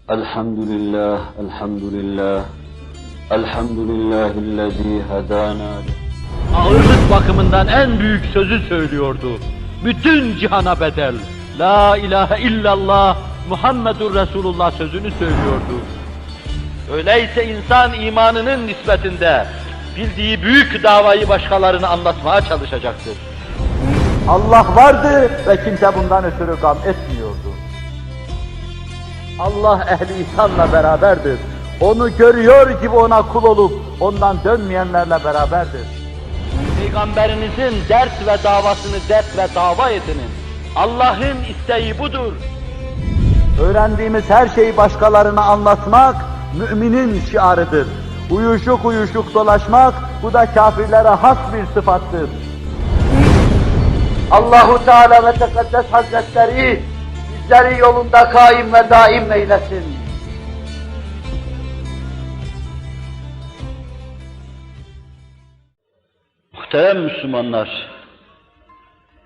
Elhamdülillah, elhamdülillah, elhamdülillahillezî hedâna. Ağırlık bakımından en büyük sözü söylüyordu. Bütün cihana bedel. La ilahe illallah Muhammedur Resulullah sözünü söylüyordu. Öyleyse insan imanının nispetinde bildiği büyük davayı başkalarına anlatmaya çalışacaktır. Allah vardı ve kimse bundan ötürü gam etmiyordu. Allah ehli ihsanla beraberdir. Onu görüyor gibi ona kul olup ondan dönmeyenlerle beraberdir. Peygamberinizin dert ve davasını dert ve dava edinin. Allah'ın isteği budur. Öğrendiğimiz her şeyi başkalarına anlatmak müminin şiarıdır. Uyuşuk uyuşuk dolaşmak bu da kafirlere has bir sıfattır. Allahu Teala ve Tekaddes Hazretleri bizleri yolunda kaim ve daim eylesin. Muhterem Müslümanlar,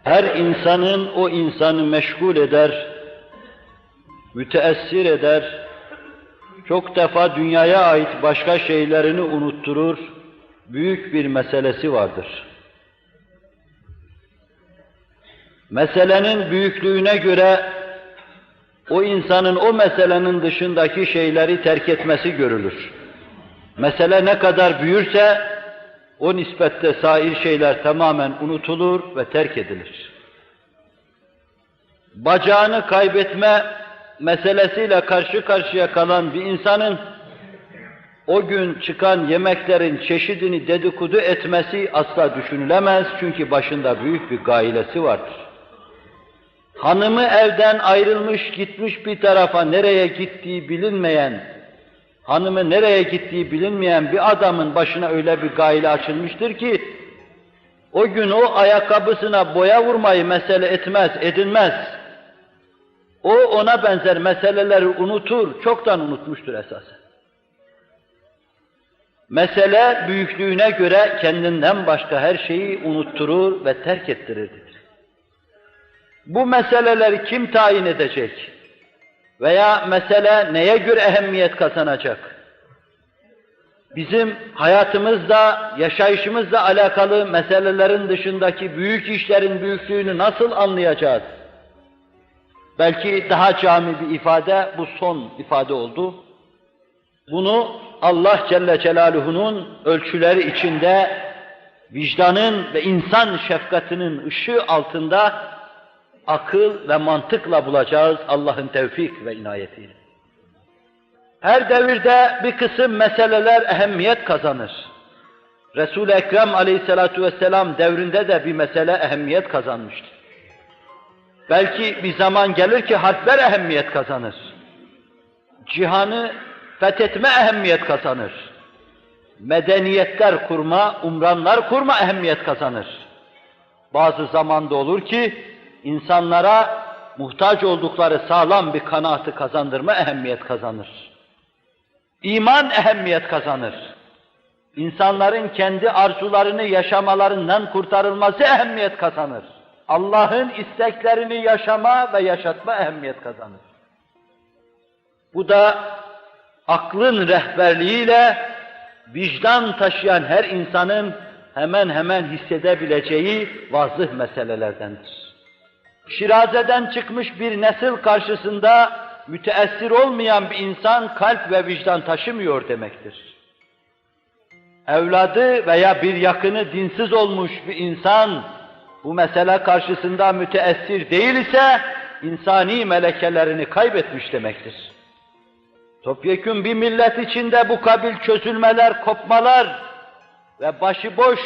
her insanın o insanı meşgul eder, müteessir eder, çok defa dünyaya ait başka şeylerini unutturur, büyük bir meselesi vardır. Meselenin büyüklüğüne göre o insanın o meselenin dışındaki şeyleri terk etmesi görülür. Mesele ne kadar büyürse o nispette sair şeyler tamamen unutulur ve terk edilir. Bacağını kaybetme meselesiyle karşı karşıya kalan bir insanın o gün çıkan yemeklerin çeşidini dedikodu etmesi asla düşünülemez çünkü başında büyük bir gailesi vardır. Hanımı evden ayrılmış gitmiş bir tarafa nereye gittiği bilinmeyen, hanımı nereye gittiği bilinmeyen bir adamın başına öyle bir gaile açılmıştır ki o gün o ayakkabısına boya vurmayı mesele etmez, edinmez. O ona benzer meseleleri unutur, çoktan unutmuştur esasen. Mesele büyüklüğüne göre kendinden başka her şeyi unutturur ve terk ettirir. Bu meseleleri kim tayin edecek? Veya mesele neye göre ehemmiyet kazanacak? Bizim hayatımızda, yaşayışımızla alakalı meselelerin dışındaki büyük işlerin büyüklüğünü nasıl anlayacağız? Belki daha cami bir ifade, bu son ifade oldu. Bunu Allah Celle Celaluhu'nun ölçüleri içinde, vicdanın ve insan şefkatinin ışığı altında akıl ve mantıkla bulacağız Allah'ın tevfik ve inayetiyle. Her devirde bir kısım meseleler ehemmiyet kazanır. Resul-i Ekrem Aleyhissalatu vesselam devrinde de bir mesele ehemmiyet kazanmıştır. Belki bir zaman gelir ki harpler ehemmiyet kazanır. Cihanı fethetme ehemmiyet kazanır. Medeniyetler kurma, umranlar kurma ehemmiyet kazanır. Bazı zamanda olur ki insanlara muhtaç oldukları sağlam bir kanaatı kazandırma ehemmiyet kazanır. İman ehemmiyet kazanır. İnsanların kendi arzularını yaşamalarından kurtarılması ehemmiyet kazanır. Allah'ın isteklerini yaşama ve yaşatma ehemmiyet kazanır. Bu da aklın rehberliğiyle vicdan taşıyan her insanın hemen hemen hissedebileceği vazıh meselelerdendir. Şirazeden çıkmış bir nesil karşısında müteessir olmayan bir insan kalp ve vicdan taşımıyor demektir. Evladı veya bir yakını dinsiz olmuş bir insan bu mesele karşısında müteessir değil ise insani melekelerini kaybetmiş demektir. Topyekün bir millet içinde bu kabil çözülmeler, kopmalar ve başıboş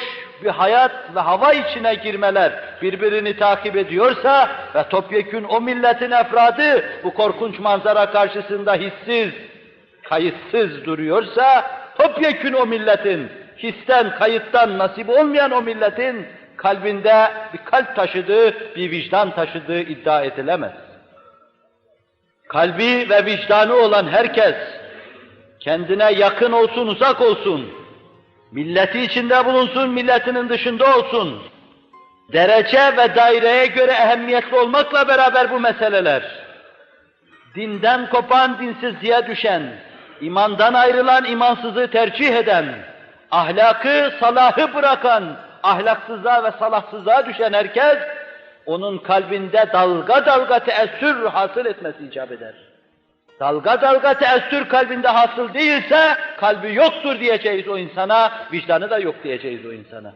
bir hayat ve hava içine girmeler birbirini takip ediyorsa ve topyekün o milletin efradı bu korkunç manzara karşısında hissiz, kayıtsız duruyorsa topyekün o milletin, histen, kayıttan nasip olmayan o milletin kalbinde bir kalp taşıdığı, bir vicdan taşıdığı iddia edilemez. Kalbi ve vicdanı olan herkes kendine yakın olsun, uzak olsun, milleti içinde bulunsun, milletinin dışında olsun, derece ve daireye göre ehemmiyetli olmakla beraber bu meseleler, dinden kopan dinsizliğe düşen, imandan ayrılan imansızı tercih eden, ahlakı, salahı bırakan, ahlaksızlığa ve salahsızlığa düşen herkes, onun kalbinde dalga dalga teessür hasıl etmesi icap eder. Dalga dalga teessür kalbinde hasıl değilse, kalbi yoktur diyeceğiz o insana, vicdanı da yok diyeceğiz o insana.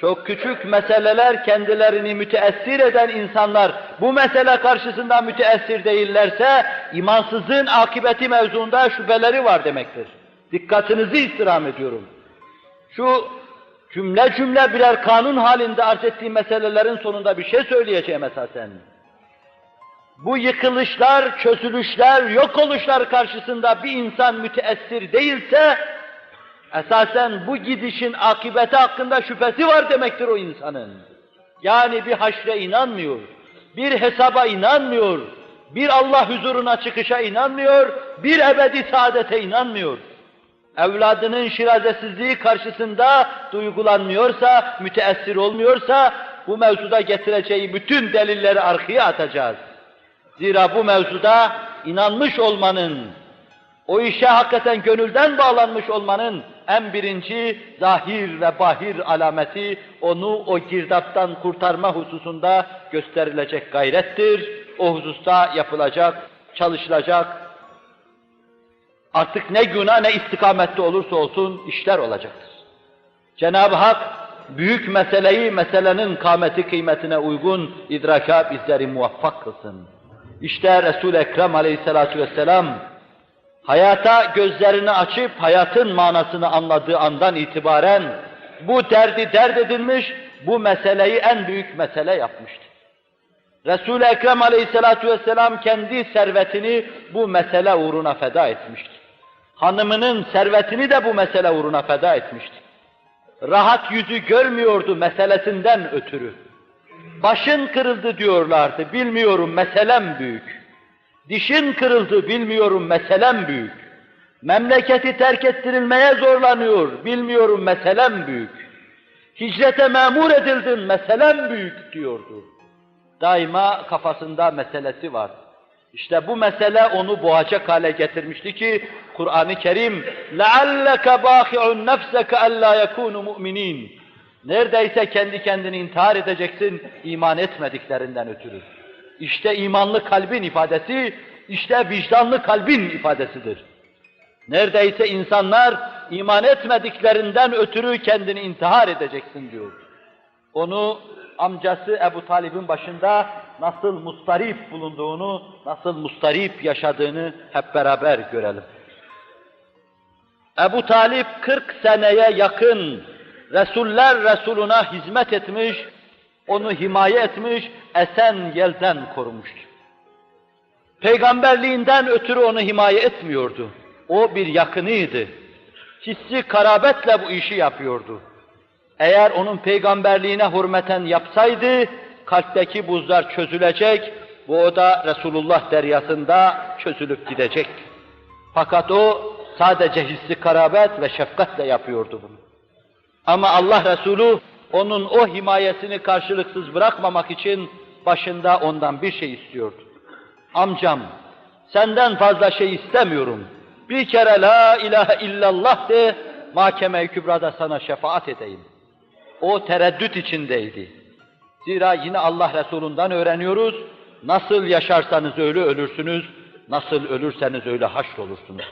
Çok küçük meseleler kendilerini müteessir eden insanlar, bu mesele karşısında müteessir değillerse, imansızlığın akıbeti mevzuunda şüpheleri var demektir. Dikkatinizi istirham ediyorum. Şu cümle cümle birer kanun halinde arz ettiğim meselelerin sonunda bir şey söyleyeceğim esasen. Bu yıkılışlar, çözülüşler, yok oluşlar karşısında bir insan müteessir değilse, esasen bu gidişin akıbeti hakkında şüphesi var demektir o insanın. Yani bir haşre inanmıyor, bir hesaba inanmıyor, bir Allah huzuruna çıkışa inanmıyor, bir ebedi saadete inanmıyor. Evladının şirazesizliği karşısında duygulanmıyorsa, müteessir olmuyorsa, bu mevzuda getireceği bütün delilleri arkaya atacağız. Zira bu mevzuda inanmış olmanın, o işe hakikaten gönülden bağlanmış olmanın en birinci zahir ve bahir alameti, onu o girdaptan kurtarma hususunda gösterilecek gayrettir. O hususta yapılacak, çalışılacak, artık ne günah ne istikamette olursa olsun işler olacaktır. Cenab-ı Hak büyük meseleyi meselenin kâmeti kıymetine uygun idraka bizleri muvaffak kılsın. İşte Resul-i Ekrem aleyhissalâtu vesselâm hayata gözlerini açıp hayatın manasını anladığı andan itibaren bu derdi dert edilmiş, bu meseleyi en büyük mesele yapmıştı. Resul-i Ekrem aleyhissalâtu vesselâm kendi servetini bu mesele uğruna feda etmişti. Hanımının servetini de bu mesele uğruna feda etmişti. Rahat yüzü görmüyordu meselesinden ötürü. Başın kırıldı diyorlardı, bilmiyorum meselem büyük. Dişin kırıldı, bilmiyorum meselem büyük. Memleketi terk ettirilmeye zorlanıyor, bilmiyorum meselem büyük. Hicrete memur edildin, meselem büyük diyordu. Daima kafasında meselesi var. İşte bu mesele onu boğacak hale getirmişti ki Kur'an-ı Kerim لَعَلَّكَ بَاخِعُ نَفْسَكَ أَلَّا يَكُونُ مُؤْمِنِينَ neredeyse kendi kendini intihar edeceksin iman etmediklerinden ötürü. İşte imanlı kalbin ifadesi, işte vicdanlı kalbin ifadesidir. Neredeyse insanlar iman etmediklerinden ötürü kendini intihar edeceksin diyor. Onu amcası Ebu Talib'in başında nasıl mustarip bulunduğunu, nasıl mustarip yaşadığını hep beraber görelim. Ebu Talib 40 seneye yakın Resuller Resuluna hizmet etmiş, onu himaye etmiş, esen yelden korumuştu. Peygamberliğinden ötürü onu himaye etmiyordu. O bir yakınıydı. Hissi karabetle bu işi yapıyordu. Eğer onun peygamberliğine hürmeten yapsaydı, kalpteki buzlar çözülecek, bu oda Resulullah deryasında çözülüp gidecek. Fakat o sadece hissi karabet ve şefkatle yapıyordu bunu. Ama Allah Resulü onun o himayesini karşılıksız bırakmamak için başında ondan bir şey istiyordu. Amcam, senden fazla şey istemiyorum. Bir kere la ilahe illallah de, mahkeme-i kübrada sana şefaat edeyim. O tereddüt içindeydi. Zira yine Allah Resulü'nden öğreniyoruz, nasıl yaşarsanız öyle ölürsünüz, nasıl ölürseniz öyle haşrolursunuz.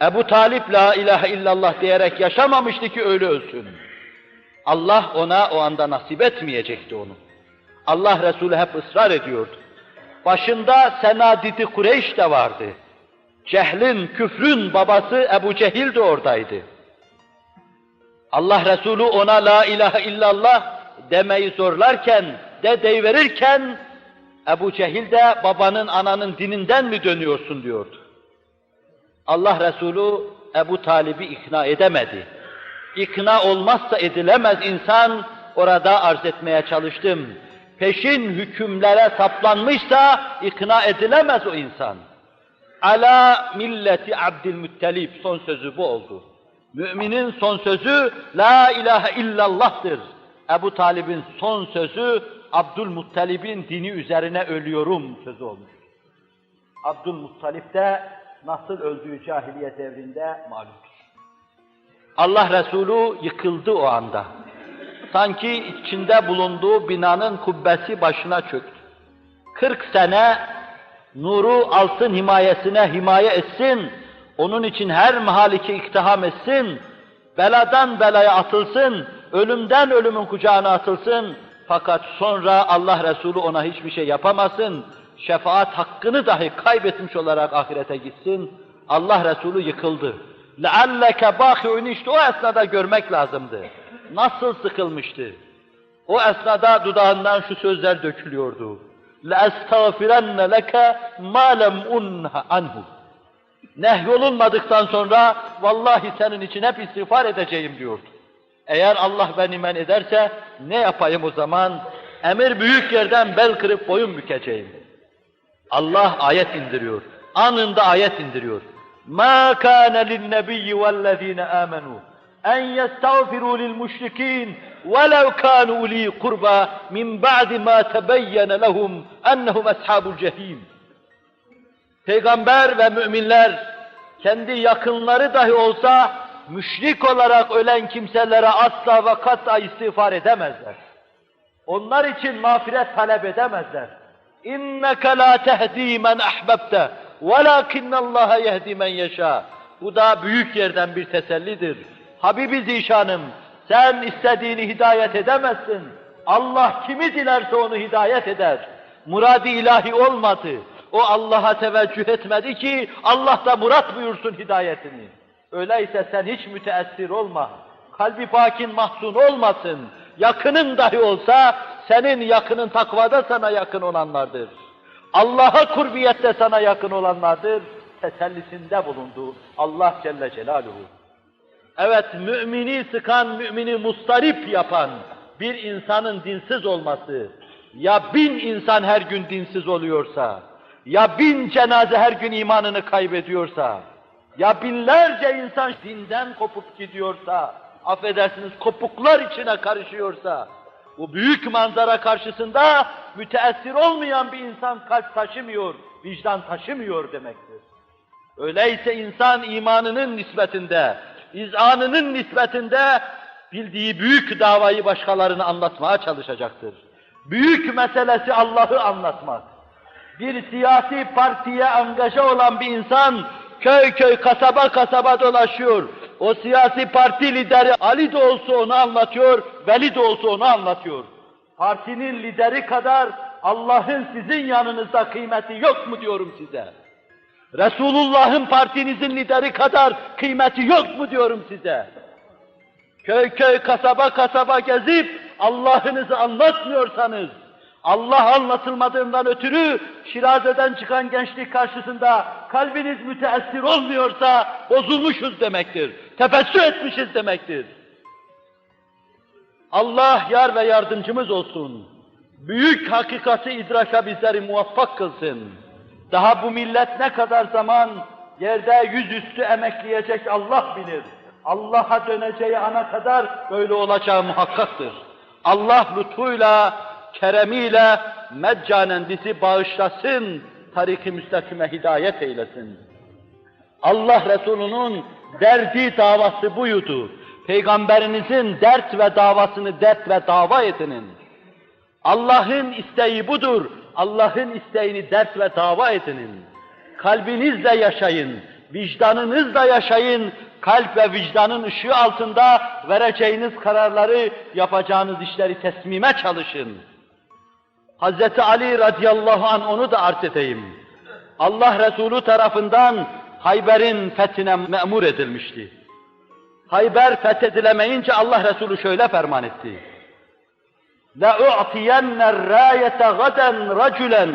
Ebu Talip la ilahe illallah diyerek yaşamamıştı ki öyle ölsün. Allah ona o anda nasip etmeyecekti onu. Allah Resulü hep ısrar ediyordu. Başında Senadid-i Kureyş de vardı. Cehlin, küfrün babası Ebu Cehil de oradaydı. Allah Resulü ona la ilahe illallah demeyi zorlarken, deyiverirken, Ebu Cehil de babanın, ananın dininden mi dönüyorsun diyordu. Allah Resulü Ebu Talib'i ikna edemedi. İkna olmazsa edilemez insan, orada arz etmeye çalıştım. Peşin hükümlere saplanmışsa ikna edilemez o insan. Ala milleti Abdülmuttalib, son sözü bu oldu. Müminin son sözü la ilahe illallah'tır. Ebu Talib'in son sözü Abdülmuttalib'in dini üzerine ölüyorum sözü olmuş. Abdülmuttalip de nasıl öldüğü cahiliye devrinde malumdur. Allah Resulü yıkıldı o anda. Sanki içinde bulunduğu binanın kubbesi başına çöktü. 40 sene nuru alsın himayesine himaye etsin, onun için her mahaliki iktiham etsin, beladan belaya atılsın, ölümden ölümün kucağına atılsın, fakat sonra Allah Resulü ona hiçbir şey yapamasın, şefaat hakkını dahi kaybetmiş olarak ahirete gitsin, Allah Resulü yıkıldı. لَعَلَّكَ بَاخِعُنِ işte o esnada görmek lazımdı. Nasıl sıkılmıştı. O esnada dudağından şu sözler dökülüyordu. لَاَسْتَغْفِرَنَّ لَكَ مَا لَمْ اُنْهَ عَنْهُ Nehyolunmadıktan sonra vallahi senin için hep istiğfar edeceğim diyordu. Eğer Allah beni men ederse ne yapayım o zaman? Emir büyük yerden bel kırıp boyun bükeceğim. Allah ayet indiriyor. Anında ayet indiriyor. مَا كَانَ لِلنَّبِيِّ وَالَّذ۪ينَ آمَنُوا اَنْ يَسْتَغْفِرُوا لِلْمُشْرِك۪ينَ وَلَوْ كَانُوا اُولِي قُرْبًا مِنْ بَعْدِ مَا تَبَيَّنَ لَهُمْ اَنَّهُمْ أَصْحَابُ الْجَح۪يمِ Peygamber ve müminler kendi yakınları dahi olsa müşrik olarak ölen kimselere asla ve kat'a istiğfar edemezler. Onlar için mağfiret talep edemezler. İnneke la tehdi men ahbabte velakinnallaha yehdi men yeşâ. Bu da büyük yerden bir tesellidir. Habibi Zişanım, sen istediğini hidayet edemezsin. Allah kimi dilerse onu hidayet eder. Murad-ı ilahi olmadı. O Allah'a teveccüh etmedi ki Allah da murat buyursun hidayetini. Öyleyse sen hiç müteessir olma. Kalbi pakin mahzun olmasın. Yakının dahi olsa senin yakının takvada sana yakın olanlardır. Allah'a kurbiyette sana yakın olanlardır. Tesellisinde bulundu Allah Celle Celaluhu. Evet, mümini sıkan, mümini mustarip yapan bir insanın dinsiz olması, ya 1000 insan her gün dinsiz oluyorsa, ya 1000 cenaze her gün imanını kaybediyorsa, ya binlerce insan dinden kopup gidiyorsa, affedersiniz kopuklar içine karışıyorsa, bu büyük manzara karşısında müteessir olmayan bir insan kalp taşımıyor, vicdan taşımıyor demektir. Öyleyse insan imanının nispetinde, izanının nispetinde bildiği büyük davayı başkalarına anlatmaya çalışacaktır. Büyük meselesi Allah'ı anlatmak. Bir siyasi partiye angaja olan bir insan köy köy, kasaba kasaba dolaşıyor. O siyasi parti lideri Ali de olsa onu anlatıyor, Veli de olsa onu anlatıyor. Partinin lideri kadar Allah'ın sizin yanınızda kıymeti yok mu diyorum size. Resulullah'ın partinizin lideri kadar kıymeti yok mu diyorum size. Köy köy, kasaba kasaba gezip Allah'ınızı anlatmıyorsanız, Allah anlatılmadığından ötürü Şiraze'den çıkan gençlik karşısında kalbiniz müteessir olmuyorsa bozulmuşuz demektir. Tefessü etmişiz demektir. Allah yar ve yardımcımız olsun. Büyük hakikati idraka bizleri muvaffak kılsın. Daha bu millet ne kadar zaman yerde yüzüstü emekleyecek Allah bilir. Allah'a döneceği ana kadar böyle olacağı muhakkaktır. Allah lütfuyla, keremiyle meccanen bizi bağışlasın, tarik-i müstakime hidayet eylesin. Allah Resulü'nün derdi davası buydu. Peygamberinizin dert ve davasını dert ve dava edinin. Allah'ın isteği budur. Allah'ın isteğini dert ve dava edinin. Kalbinizle yaşayın, vicdanınızla yaşayın, kalp ve vicdanın ışığı altında vereceğiniz kararları, yapacağınız işleri tesmime çalışın. Hz. Ali radıyallahu anh onu da arz edeyim. Allah Resulü tarafından Hayber'in fethine memur edilmişti. Hayber fethedilemeyince Allah Resulü şöyle ferman etti. لَاُعْتِيَنَّ الرَّايَةَ غَدًا رَجُلًا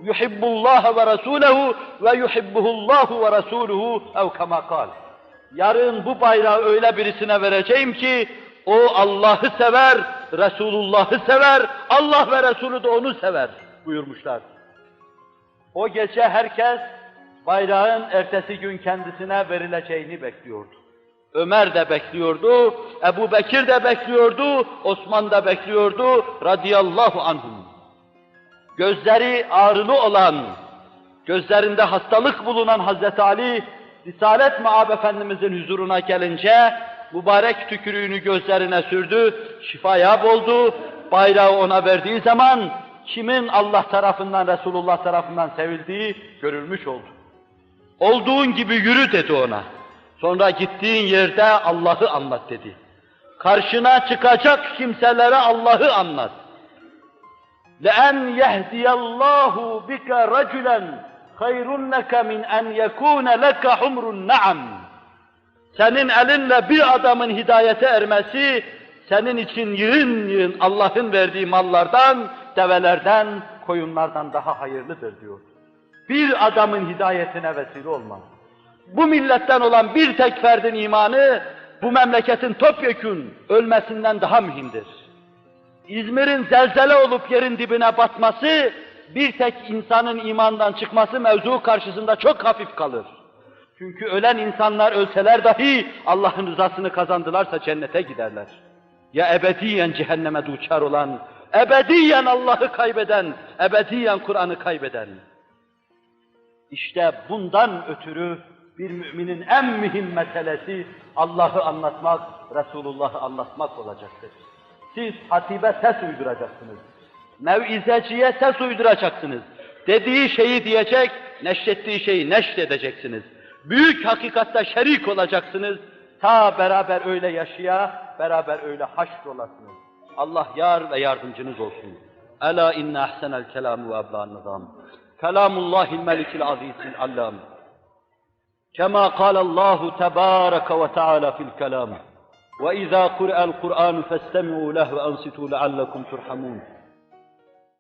يُحِبُّ اللّٰهَ وَرَسُولَهُ وَيُحِبُّهُ اللّٰهُ وَرَسُولُهُ اَوْ كَمَا قَالَ Yarın bu bayrağı öyle birisine vereceğim ki, o Allah'ı sever, Resulullah'ı sever, Allah ve Resulü de onu sever buyurmuşlar. O gece herkes bayrağın ertesi gün kendisine verileceğini bekliyordu. Ömer de bekliyordu, Ebu Bekir de bekliyordu, Osman da bekliyordu radıyallahu anhum. Gözleri ağrılı olan, gözlerinde hastalık bulunan Hazreti Ali, Risalet Ma'ab Efendimizin huzuruna gelince, mübarek tükürüğünü gözlerine sürdü, şifaya oldu, bayrağı ona verdiği zaman, kimin Allah tarafından, Resulullah tarafından sevildiği görülmüş oldu. Olduğun gibi yürü dedi ona. Sonra gittiğin yerde Allah'ı anlat dedi. Karşına çıkacak kimselere Allah'ı anlat. لَاَنْ يَهْدِيَ اللّٰهُ بِكَ رَجُلًا خَيْرٌ لَكَ مِنْ اَنْ يَكُونَ لَكَ حُمْرُ النَّعَمِ. Senin elinle bir adamın hidayete ermesi, senin için yığın yığın Allah'ın verdiği mallardan, develerden, koyunlardan daha hayırlıdır diyor. Bir adamın hidayetine vesile olmaz. Bu milletten olan bir tek ferdin imanı, bu memleketin topyekün ölmesinden daha mühimdir. İzmir'in zelzele olup yerin dibine batması, bir tek insanın imandan çıkması mevzu karşısında çok hafif kalır. Çünkü ölen insanlar ölseler dahi Allah'ın rızasını kazandılarsa cennete giderler. Ya ebediyen cehenneme duçar olan, ebediyen Allah'ı kaybeden, ebediyen Kur'an'ı kaybeden. İşte bundan ötürü bir müminin en mühim meselesi Allah'ı anlatmak, Resulullah'ı anlatmak olacaktır. Siz hatibe ses uyduracaksınız. Mev'izeciye ses uyduracaksınız. Dediği şeyi diyecek, neşrettiği şeyi neşredeceksiniz. Büyük hakikatte şerik olacaksınız. Ta beraber öyle yaşaya, beraber öyle haşr olasınız. Allah yar ve yardımcınız olsun. Ela inne ahsenel kelamu ve ebla'n nizam. Kelamullahil melikil azizil allam. Kema kâlallahu tebâreke ve teâlâ fil kelam. وَإِذَا قُرِئَ الْقُرْآنُ فَاسْتَمِعُوا لَهُ وَأَنصِتُوا لَعَلَّكُمْ تُرْحَمُونَ